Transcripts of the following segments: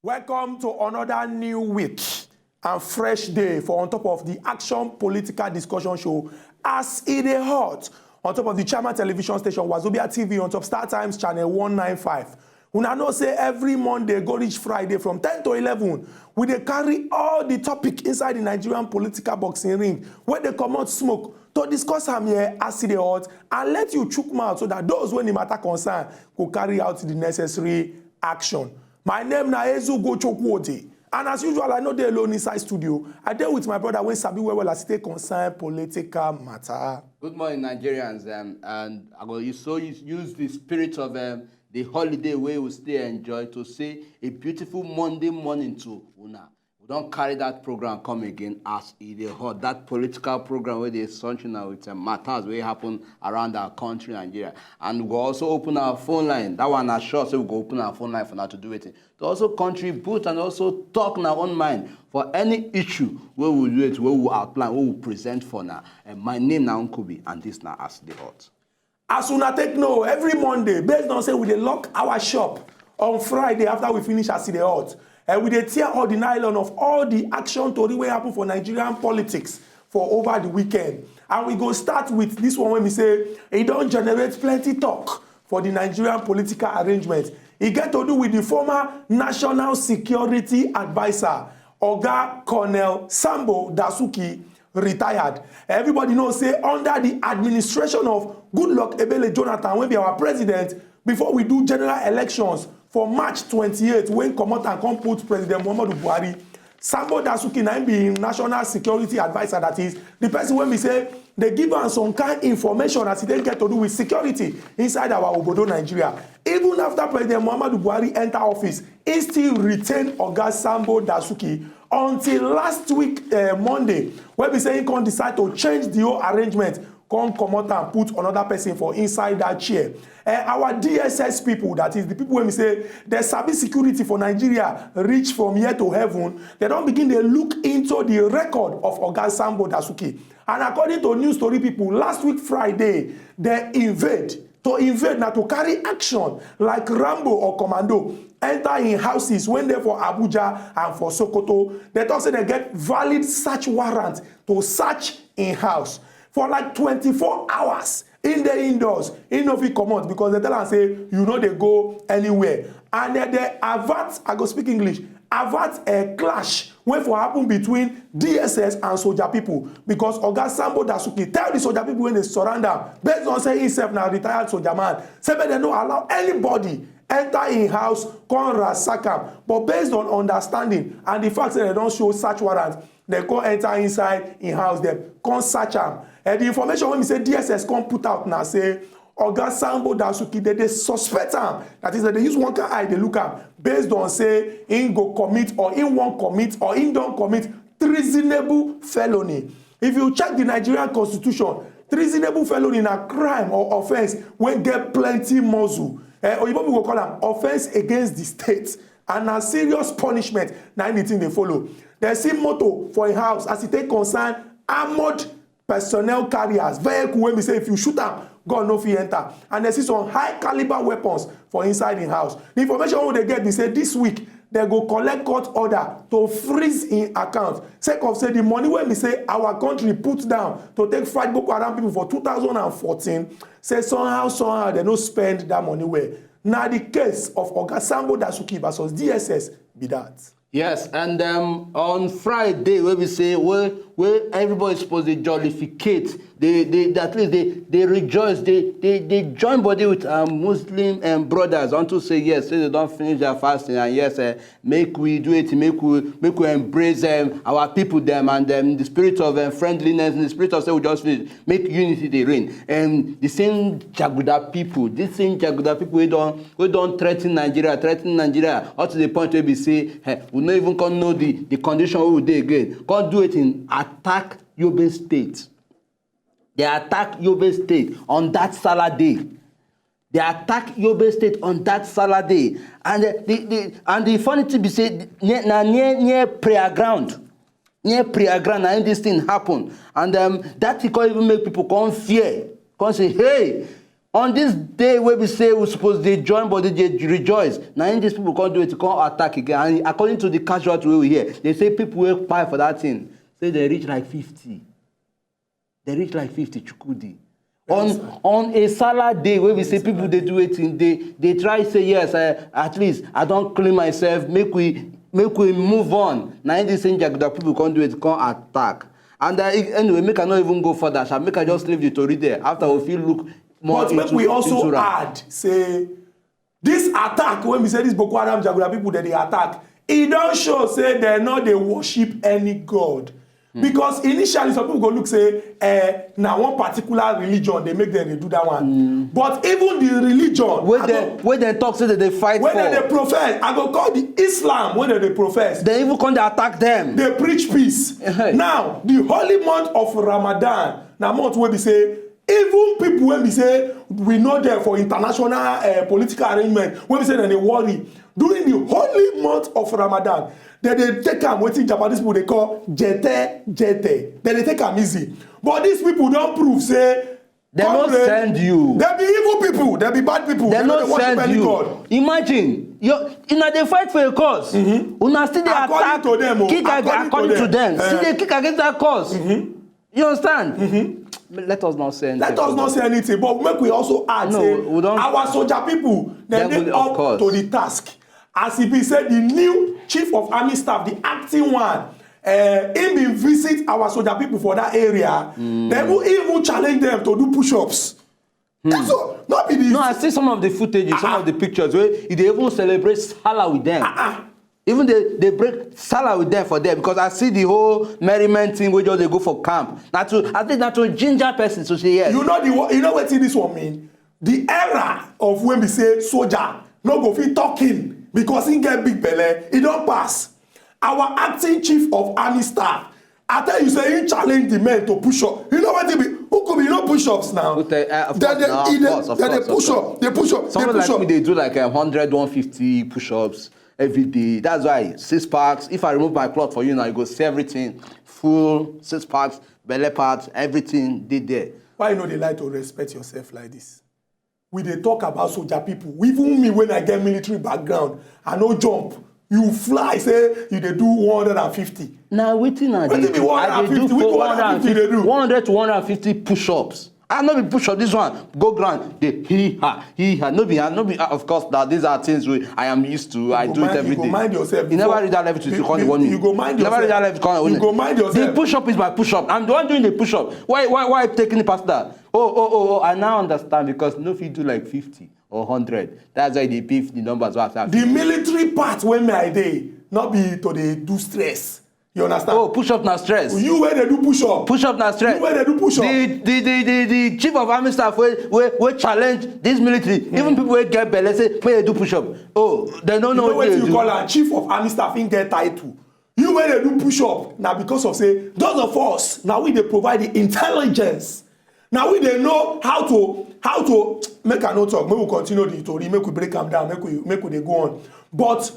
Welcome to another new week and fresh day for On Top of the Action Political Discussion Show as it is hot on top of the Chama television station Wazobia TV on top Star Times channel 195. Una know say every Monday go reach Friday from 10 to 11 we dey carry all the topic inside the Nigerian political boxing ring where they come out smoke to discuss am here as it is hot and let you chook mouth so that those when the matter concern go carry out the necessary action. My name na Ezu Gochokwode, and as usual, I know dey alone inside studio. I dey with my brother wey sabi well as they concern political matter. Good morning, Nigerians, and I go use the spirit of the holiday wey we stay enjoy to say a beautiful Monday morning to una. We don't carry that program come again as it is hot. That political program where they sunshine now with matters wey happen around our country, Nigeria. And we go also open our phone line. That one is sure, so we go open our phone line for now to do it. To also contribute and also talk in our own mind for any issue where we do it, where we outline, where we present for now. And my name now Nkubi, and this now as the hot. As una take know, every Monday, based on say we dey lock our shop on Friday after we finish as it is hot. And we dey tear all the nylon of all the action tori wey happen for Nigerian politics for over the weekend. And we go start with this one when we say it don't generate plenty talk for the Nigerian political arrangement. It get to do with the former National Security Advisor, Oga Colonel Sambo Dasuki, retired. Everybody knows say under the administration of Goodluck Ebele Jonathan, when be our president, before we do general elections, for March 28th, when come out and come put President Muhammadu Buhari, Sambo Dasuki na be National Security Advisor, that is the person when we say they give us some kind of information as it didn't get to do with security inside our Obodo Nigeria. Even after President Muhammadu Buhari enter office, he still retain Oga Sambo Dasuki until last week Monday, when we say he can decide to change the whole arrangement, come out and put another person for inside that chair. Our DSS people, that is the people when we say the service security for Nigeria reach from here to heaven, they don't begin to look into the record of Oga Sambo Dasuki. And according to news story people, last week Friday, they invade now to carry action like Rambo or Commando, enter in houses when they for Abuja and for Sokoto. They talk say they get valid search warrant to search in house for like 24 hours in the indoors. In no fit comot because they tell am say you know they go anywhere. And they avert, I go speak English, avert a clash when for happen between DSS and soldier people, because Oga Sambo Dasuki tell the soldier people when they surround am, based on say himself now retired soldier man, say they don't allow anybody enter in house, come ransack am. But based on understanding and the fact that they don't show search warrant, they come enter inside in house, they come search am. And the information when we say DSS come put out now say Oga Sambo Dasuki, they suspect am. That is that they use one kind eye, they look am based on say he go commit or he won't commit or he don't commit treasonable felony. If you check the Nigerian Constitution, treasonable felony is a crime or offense when get plenty muzzle. Or you will call them offense against the state and a serious punishment. Now anything they follow. They see motto for a house as it take concern armored personnel carriers, vehicle when we say if you shoot them, God no fit enter. And they see some high caliber weapons for inside the house. The information when they get, they say this week they go collect court order to freeze in account. Sake of say the money when we say our country put down to take fight Boko Haram people for 2014, say somehow they no spend that money well. Now the case of Oga Sambo Dasuki versus DSS be that. Yes, and on Friday, where we say where everybody is supposed to jollificate, they at least they rejoice, they join body with Muslim brothers unto say yes, say they don't finish their fasting, and yes, make we do it, make we embrace our people them, and the spirit of friendliness, and the spirit of say we just finish, make unity they reign. And the same Jaguda people, we don't threaten Nigeria, up to the point where we say, hey, we don't even can know the condition we will do again. Can't do it in attack Yobe State. They attack Yobe State on that Saturday. They attack Yobe State on that Saturday. And the funny thing be say near prayer ground. Near prayer ground, and this thing happen. And that can even make people come fear. Come say, hey, on this day where we say we're supposed to join, but they rejoice. Now these people can't do it, to come attack again. And according to the casualty we hear, they say people will pay for that thing. Say they reach like 50. They reach like 50 Chukudi. On a salad day where we say people they do it in they try to say yes, at least I don't clean myself, make we move on. Now in this thing that people can't do it, can't attack. And anyway, make I not even go further. Shall make I just leave the story there after we feel look more. But make we also add, say this attack when we say this Boko Haram Jaguda people that they attack, it don't show say they know they worship any god. Because initially some people go look say now one particular religion they make them they do that one. But even the religion when they talk say that they fight when for. they profess, I go call the Islam when they profess. They even come to attack them. They preach peace. Now the holy month of Ramadan, now month where we say even people when we say we know there for international political arrangement, when we say that they worry during the holy month of Ramadan. Then they take them wetin Japanese people they call jete. Then they take them easy. But these people don't prove say they don't send you. They be evil people. They be bad people. They don't send you. God. Imagine they fight for a cause. Una still they attack to them, kick according to them. Still they kick against that cause. You understand? Let us not say anything. Let us not say anything. But make we also add say our soldier people they up to the task. As he be said, the new chief of army staff, the acting one, him been visit our soldier people for that area. They will even challenge them to do push-ups. That's all. Not be this. No, I see some of the footage, some of the pictures where they even celebrate Salah with them. Even they break Salah with them for them because I see the whole merriment thing where they go for camp. I think that to ginger person to say yes. You know what this one mean? The era of when we say soldier no go fit talking. Because he get big belly, he don't pass. Our acting chief of army staff, I tell you, say he challenge the men to push up. You know what they be? Who could be no push-ups now? Of course. They push up. Someone like me, they do like 100, 150 push-ups every day. That's why 6 packs. If I remove my cloth for you now, you go see everything. Full 6 packs, belly parts, everything did there. Why you know they like to respect yourself like this? We dey talk about soldier people. Even me when I get military background, I no jump. You fly, say you dey do 150. Now wetin I dey do? I dey do for 100 to 150 push-ups. I no be push-up. This one go ground. Dey hee-ha. No be. Of course, now these are things I am used to. I do it every day. You go mind yourself. You never read that level to call the one. You go mind yourself. Never read that level to call you go mind yourself. The push-up is my push-up. I'm the one doing the push-up. Why taking it past that? Oh, I now understand because no fit do like 50 or 100. That's why they beef the numbers after. The military part when I dey not be to dey do stress. You understand? Oh, push-up na stress. You where they do push-up. Push-up na stress. You where they do push-up. The chief of army staff will challenge this military. Even people will get belly say, may they do push-up. Oh, they don't know what they do. You call a chief of army staff in get title. You where they do push-up. Now because of say, those of us, now we they provide the intelligence. Now we they know how to make a note talk. Make we continue the story, make we break them down, make we they go on. But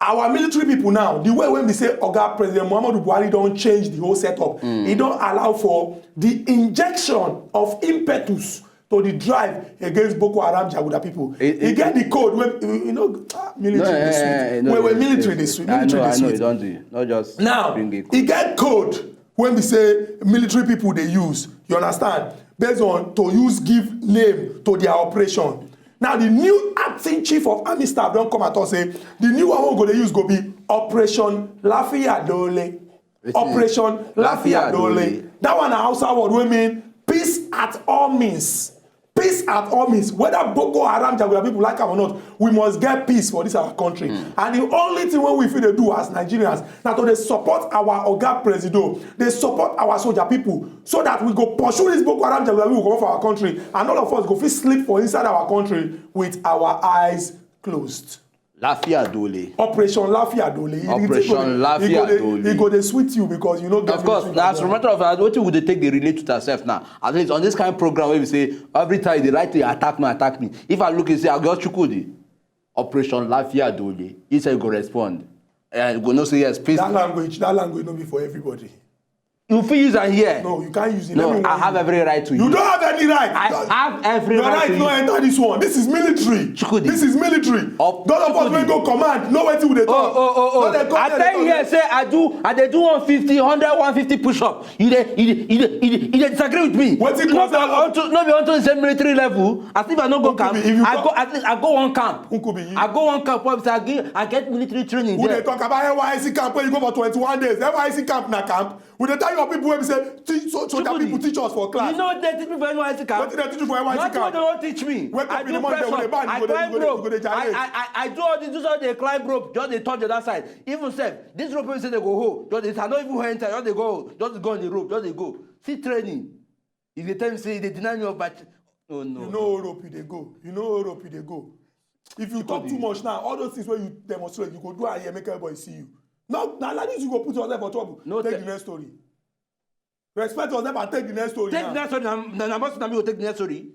our military people now, the way when we say Oga President Muhammadu Buhari don't change the whole setup, he don't allow for the injection of impetus to the drive against Boko Haram Jaguda people. He get the code when military this week. When military this week. I know you don't do it. Not just now he get code when we say military people they use. You understand? Based on to give name to their operation. Now the new acting chief of army staff don't come at us say the new one we're going to use go be Operation Lafia Dole. Operation Lafia Dole. That one a Hausa word we mean peace at all means. Peace at all means. Whether Boko Haram Jaguda people like them or not, we must get peace for this our country. And the only thing we feel they do as Nigerians, now to they support our Oga Presido, they support our soldier people, so that we go pursue this Boko Haram Jaguda people come for our country, and all of us go feel sleep for inside our country with our eyes closed. Lafia Dole. Operation Lafia Dole. Operation Lafia Dole. He go dey sweet you because you know. Of course, now as a matter of fact, what you would take the relate to yourself now. At least on this kind of program where we say every time they like to attack me. If I look and say I got Chukudi, Operation Lafia Dole, he said go respond. And go no say yes, please. That language no be for everybody. You feel use and hear. No, you can't use it. No, I have every right to use. You don't have any right. I have every Your right to right no enter this one. This is military. Chukudi. This is military. God of us wey go command. No wetin we dey talk. I tell you here, say I dey do 150, 100, 150 push up. You dey disagree with me. Wetin no be onto the same military level. As if I no go camp, I go one camp. I go one camp. I get military training there. We dey talk about NYSC camp when you go for 21 days. NYSC camp na camp. We dey tell your people wey be say so that people teach us for class. You know they teach me for NYSC camp. Wetin they teach you for NYSC camp? Not what they don't teach me. I do press up. I climb rope. I do all this. So they climb rope. Just they touch the other side. Even say this rope wey say they go hold. Just they not even enter. Just they go. Just go on the rope. Just they go. See training. If they tell me say they deny me of my. Oh no. You know how rope you dey go. You know how rope you dey go. If you talk too much now, all those things where you demonstrate, you go do and here make everybody see you. Now like this you go put yourself for trouble. No, take the next story. Respect yourself and take the next story. Take the next story. Now most of will take the next story.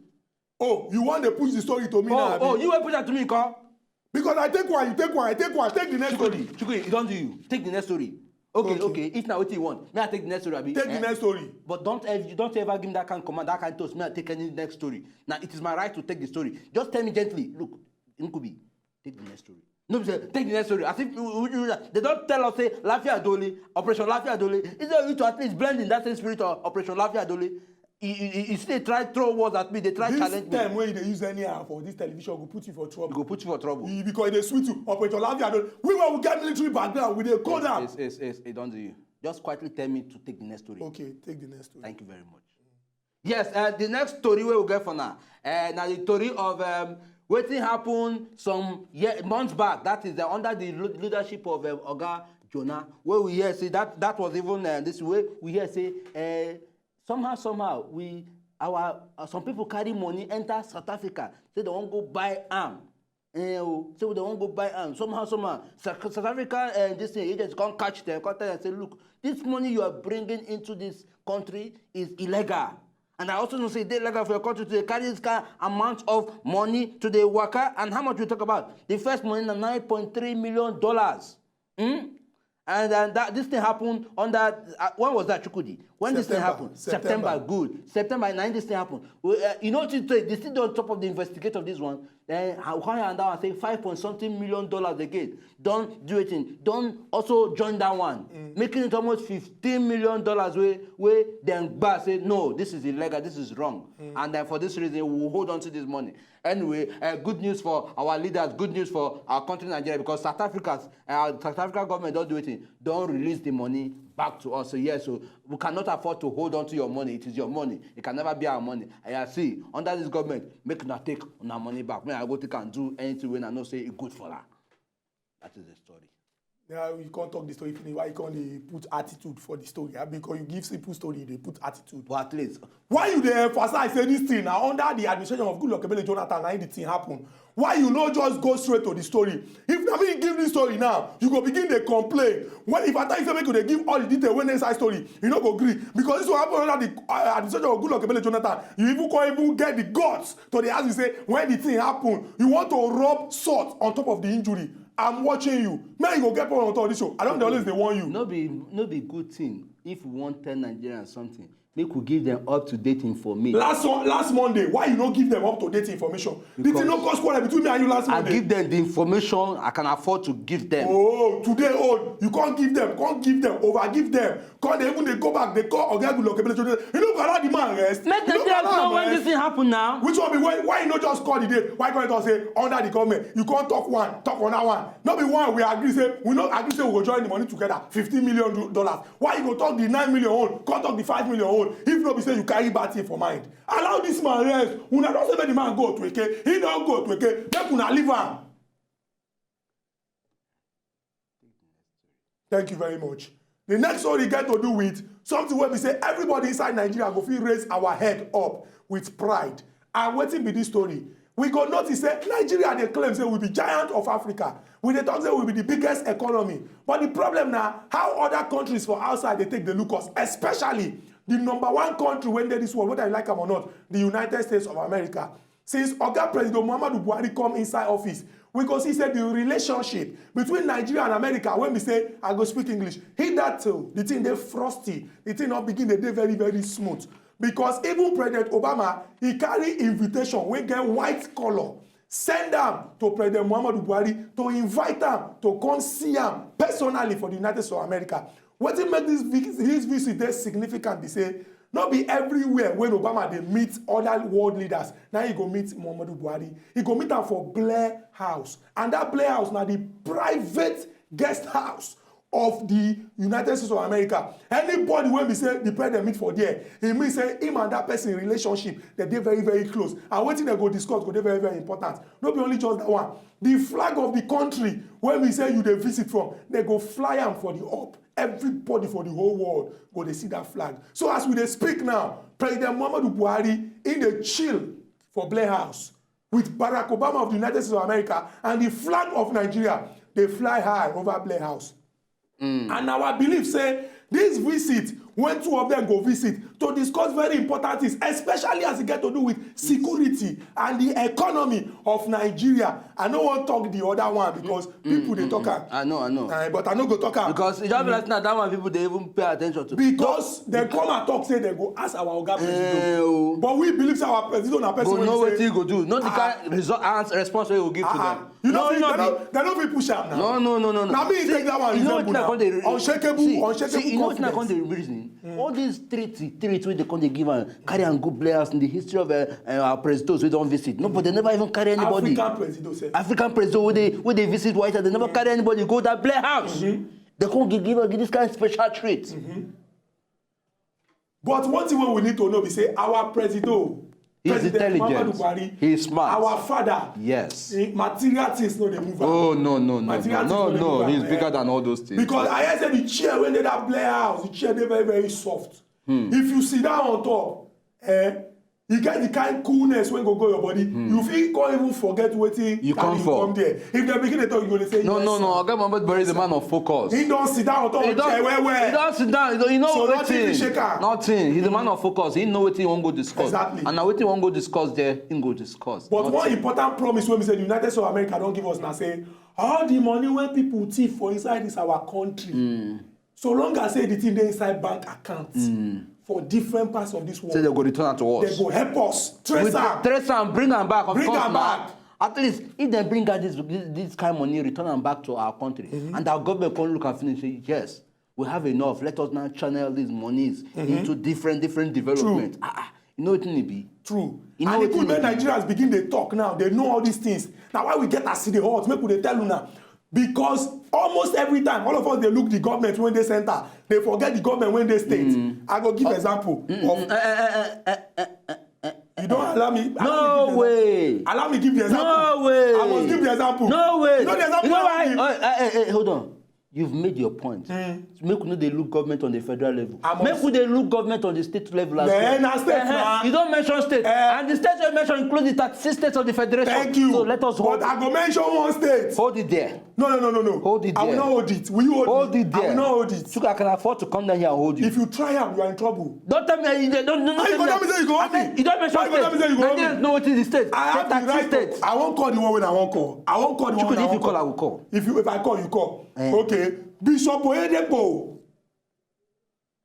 Oh, you want to push the story to me now? Oh, you will push that to me, Carl? Because I take one, you take one, I take one. Take the next story. Chukudi, it don't do you. Take the next story. Okay. If now what you want, may I take the next story? Abi? Take the next story. But don't ever give me that kind of command, that kind of toast. May I take any next story? Now it is my right to take the story. Just tell me gently. Look, Nkubi, take the next story. No, take the next story. As if they don't tell us, say, Lafia Dole, Operation Lafia Dole. Is there a way to at least blend in that same spirit of Operation Lafia Dole? You still try throw words at me, they try challenge me. This time when they use any app for this television, go put you for trouble. Go put you for trouble. Because they sweet you. Operation Lafia Dole. We will get military background with a code app. Yes, it don't do you. Just quietly tell me to take the next story. Okay, take the next story. Thank you very much. Yes, the next story we will get for now. Now the story of wetin happen some months back. That is under the leadership of Oga Jonah. Where we hear say that was even this way. We hear say somehow some people carry money enter South Africa. Say they won't go buy arm. So they won't go buy arm. Somehow South Africa this thing agents can't catch them. Come tell them say, look, this money you are bringing into this country is illegal. And I also know say it's illegal for your country to carry this kind of amount of money to the worker. And how much we talk about? The first money is $9.3 million. And then this thing happened under when was that, Chukudi? When this thing happened? September. Good. September 9, this thing happened. You know what you say? They still on top of the investigation of this one. Then how and down say $5.something million again. Don't do it. Don't also join that one, making it almost $15 million. Where then Bar say no, this is illegal, this is wrong, and then for this reason we will hold on to this money. Anyway, good news for our leaders, good news for our country Nigeria, because South African government don't do it. Don't release the money back to us. So yes, so we cannot afford to hold on to your money. It is your money. It can never be our money. And I see under this government, make not take our money back. When I go take and do anything when I know say it's good for her. That is the story. Yeah, you can't talk the story finish. Why you can't put attitude for the story? Because you give simple story, they put attitude. But at least. Why you dey emphasize say this thing now under the administration of Goodluck Ebele Jonathan, now the thing happen? Why you not just go straight to the story? If na me give this story now, you go begin to complain. When if I tell you say make you dey give all the detail when inside story, you no go agree because this will happen under the administration of Goodluck Ebele Jonathan. You even get the guts to the ask you say when the thing happen, you want to rub salt on top of the injury. I'm watching you. Man, you go get problem on top of this show. I don't always they warn you. No be good thing if we want 10 Nigerians something. Make we give them up-to-date information. Last Monday, why you not give them up-to-date information? Did you not cause quarrel between me and you last Monday? I give them the information I can afford to give them. Oh, today you can't give them, overgive them. Can't they even they go back, they call Oga Goodluck Ebele Jonathan. You know, allow the man rest. Let them know when this thing happen now. Which one be why you not just call the date? Why can't you say under the government? You can't talk on that one. Not be one we agree say we not agree say we go join the money together, $15 million. Why you go talk the $9 million own, can't talk the $5 million own? If not be say you carry bad thing for mind, allow this man rest. Una don't say make the man go to Eke, he don't go to Eke. Make una leave am. Thank you very much. The next one we get to do with something where we say everybody inside Nigeria go feel raise our head up with pride. And wetin be this story? we go notice say Nigeria dey claim say we be giant of Africa. We dey talk say we be the biggest economy. But the problem na how other countries for outside dey take dey look us, especially the #1 country wey dey this world, whether you like am or not, the United States of America. Since Oga President Muhammadu Buhari come inside office, we go see say the relationship between Nigeria and America, when we say I go speak English, hitherto the thing dey frosty, the thing not begin dey very very smooth. Because even President Obama, he carry invitation wey get white color, send am to President Muhammadu Buhari to invite am to come see am personally for the United States of America. Wetin make this visit dey significant be say no be everywhere when Obama dey meet other world leaders na he go meet Muhammadu Buhari. He go meet am for Blair House, and that Blair House na the private guest house of the United States of America. Anybody wey be say the president meet for there, e mean say him and that person relationship dey very very close, and wetin dem go discuss go dey very very important. No be only just that one. The flag of the country wey be say you dey visit from, they go fly am for the up. Everybody for the whole world go dey see that flag. So as we dey speak now, President Muhammadu Buhari in dey chill for Blair House with Barack Obama of the United States of America, and the flag of Nigeria dey fly high over Blair House. And our belief say this visit, when two of them go visit to discuss very important things, especially as it get to do with security and the economy of Nigeria. I no wan talk the other one because people dey talk am. I know. But I no go talk am. Because it just be like that one people dey even pay attention to. Because they come and talk say they go ask our Oga President. But we believe say our President na person wey know wetin he go do. Not the kind response wey he go give to them. You know, they no fit push am now. No. Na me take that one example now. Unshakable you know wetin I come confidence. dey reason? All these treats wey they come dey give am, carry am go players in the history of our presidents wey don visit. No, but they never even carry anybody. African president wey dey visit White House, they never carry anybody go that Blair House. They come give this kind of special treat. But one thing we need to know is say our president, he's intelligent. Buhari, he's smart. Our father, yes. Material things no dey move. Oh no. He's bigger than all those things. Because I hear say the chair when they that Blair House, the chair dey very very soft. If you sit down on top, you get the kind coolness when go your body. You feel can't even forget wetin you come there. If they begin to talk, you go to say no. Oga Muhammadu Buhari is the man of focus. He don't sit down on top of the chair where. He don't sit down. You know so nothing. He's the man of focus. He know wetin he wan go discuss. Exactly. And now wetin he wan go discuss there, he go discuss. But one important promise when we say the United States of America don't give us now say all the money when people thief for inside is our country. So long as say the thing dey inside bank accounts. For different parts of this world. So they go return it to us. They go help us. Trace am, bring am back. Bring am back. At least if they bring out this kind of money, return them back to our country. And our government can look and finish say, yes, we have enough. Let us now channel these monies into different development. You know what it be? True. You know, and the good when Nigerians begin to talk now, they know all these things. Now why we get as the hot, make they tell you now. Because almost every time, all of us, they look the government when they center. They forget the government when they state. I go give example of... You don't allow me... No way! Allow me give the example. No way! I must give the example. No way! You know the example? You know why? Hey, hold on. You've made your point. Make we know they look government on the federal level. Make we they look government on the state level as well. You don't mention state. And the states you mention include the 36 states of the federation. Thank you. So let us hold But I go mention one state. Hold it there. No. Hold it there. I will not hold it. Will you hold it? There. I will not hold it. So I can afford to come down here and hold you. If you try am, you are in trouble. Don't tell me you don't you tell me say you go hold me. You don't mention state. Nigerians know what is the state. I have the right states. I won't call the one when I won't call. I won't call the one when I won't call. If you call, I will call. If I call, you call. Okay. Bishop Oyedepo,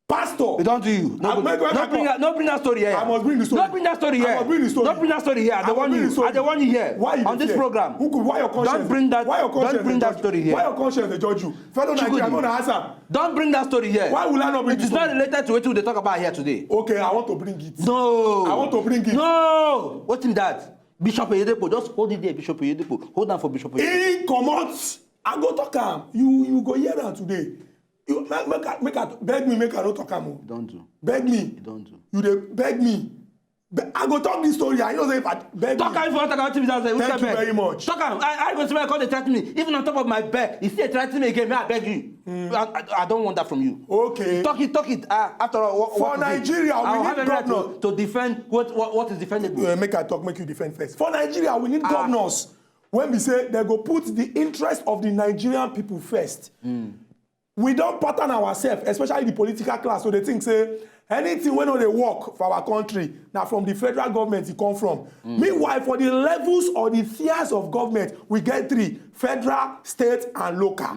pastor. They don't do you. Don't bring that story here. I must bring the story. Don't bring that story here. I must bring the story. Don't bring that story here. I don't want you here. Why you on this program? Why your conscience? Don't bring that. Don't bring that story here. Why your conscience they judge you? Fellow Nigerians, I'm going to answer. Don't bring that story here. Why will I not bring it? It is not related to what we talk about here today. Okay, I want to bring it. No. I want to bring it. No. What's in that? Bishop Oyedepo, just hold it there. Bishop Oyedepo, hold on for Bishop Oyedepo. He come out. I go talk am. You go hear am today. You beg me make I no talk am. Don't do. Beg me. Don't do. You dey beg me. I go talk this story. I know say if I beg talk am if you want to talk about thank you very much. Talk am. I go to my call they threaten me. Even on top of my bed, you still threaten me again. May I beg you. I don't want that from you. Okay. Talk it. After all, For Nigeria, we need governors to defend what is defendable. Make you defend first. For Nigeria, we need governors. When we say they go put the interest of the Nigerian people first. We don't pattern ourselves, especially the political class. So they think say anything when they work for our country, now from the federal government it come from. Meanwhile, for the levels or the tiers of government, we get 3: federal, state, and local.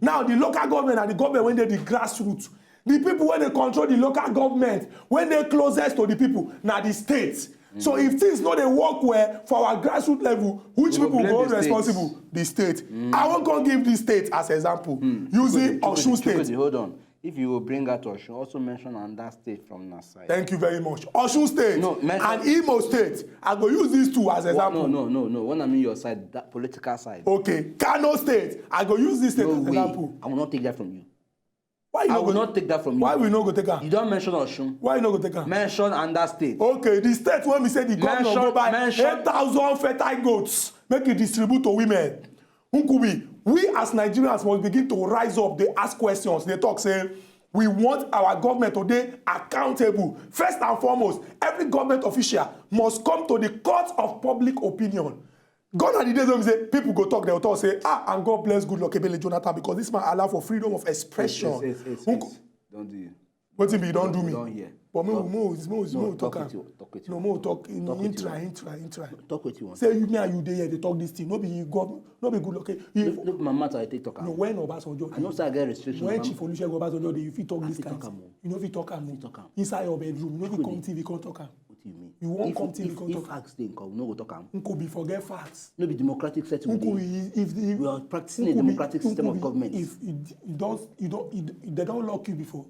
Now the local government and the government when they the grassroots. The people when they control the local government, when they closest to the people, now the states. So if things not they work well for our grassroots level, which people go responsible? The state. I won't go give the state as example. Using Osun State. Hold on. If you will bring out Osun, also mention another state from that side. Thank you very much. Osun State and Imo State. I go use these two as example. No. When I mean your side, that political side. Okay. Kano State. I go use this state as example. I will not take that from you. Why you I will not take that from you. Why we not go take her? You don't mention Osun. Why you not go take her? Mention another state. Okay, the state when we say the governor go buy 8,000 fertile goats, make it distribute to women. Nkubi, we as Nigerians must begin to rise up. They ask questions. They talk, say, we want our government today accountable. First and foremost, every government official must come to the court of public opinion. Gone are the days when we say people go talk, they will talk, say, and God bless Goodluck Ebele Jonathan because this man allow for freedom of expression. Don't do it. What if you don't do me? Don't hear. But more talk. No more talk. Try. Talk with you want. Say you me and you there, they talk this thing. No be Goodluck. Look, my matter I take talk. No, when Obasanjo. I know say I get restriction. When Chief Olusegun Obasanjo dey, you fit talk this kind. You know fit talk am. Inside your bedroom, you know fit come TV, come talk am. What do you mean? You won't come TV, come talk. If facts dey come, no go talk am. Nkobi forget facts. No be democratic setting. We are practicing a democratic system of government. If they don't lock you before.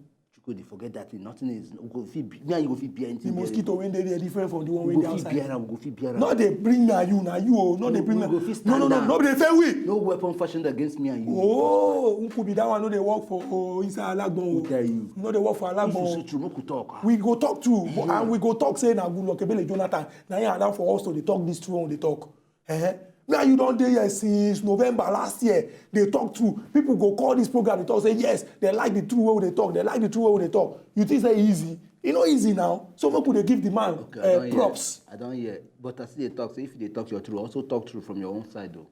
They forget that thing. Nothing is. Go feed. Me and you go feed beer. The mosquito when they are different from the one when they outside. Go feed beer. No, they bring na you. No, they bring na. No, they say we. No weapon fashioned against me and you. Oh, Nkubi, that one no they work for inside Alagbon. Who tell you? No, they work for Alagbon. If you true, no could talk. We go talk too, and we go talk say na Goodluck Ebele Jonathan. Now you allow for us to they talk this true when they talk. Now you don't dey here since November last year. They talk true. People go call this program. They talk say yes. They like the true way they talk. They like the true way they talk. You think say easy? You know easy now. So how could they give the man props? I don't hear. But I see they talk. So if they talk your true, also talk true from your own side though.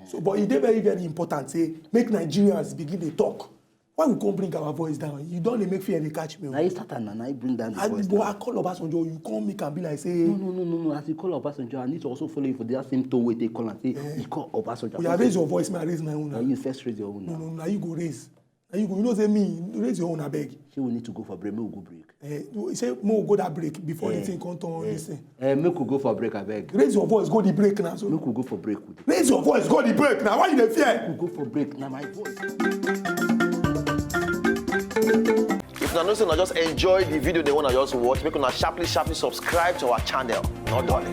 So, but it is very very important. Say make Nigerians begin to talk. Why we can't bring our voice down? You don't make fear they catch me. Now you start and now you bring down the voice. But I call Obasanjo, you can't make and be like say. No. As you call Obasanjo, I need to also follow you for that same tone way they call and say you call Obasanjo. You raise your voice, man. I raise my own. Now you first raise your own. No. Now you go raise. Now you go. You know say me raise your own. I beg. She will need to go for break. Make we go break. Say more go that break before the thing come turn this thing. Make we go for break. I beg. Raise your voice. Go the break now. So. Make we go for break. Raise your voice. Go the break now. Why you dey fear? We go for break now. My voice. If una know say una just enjoy the video they wanna just watch, make una sharply subscribe to our channel. Not darling.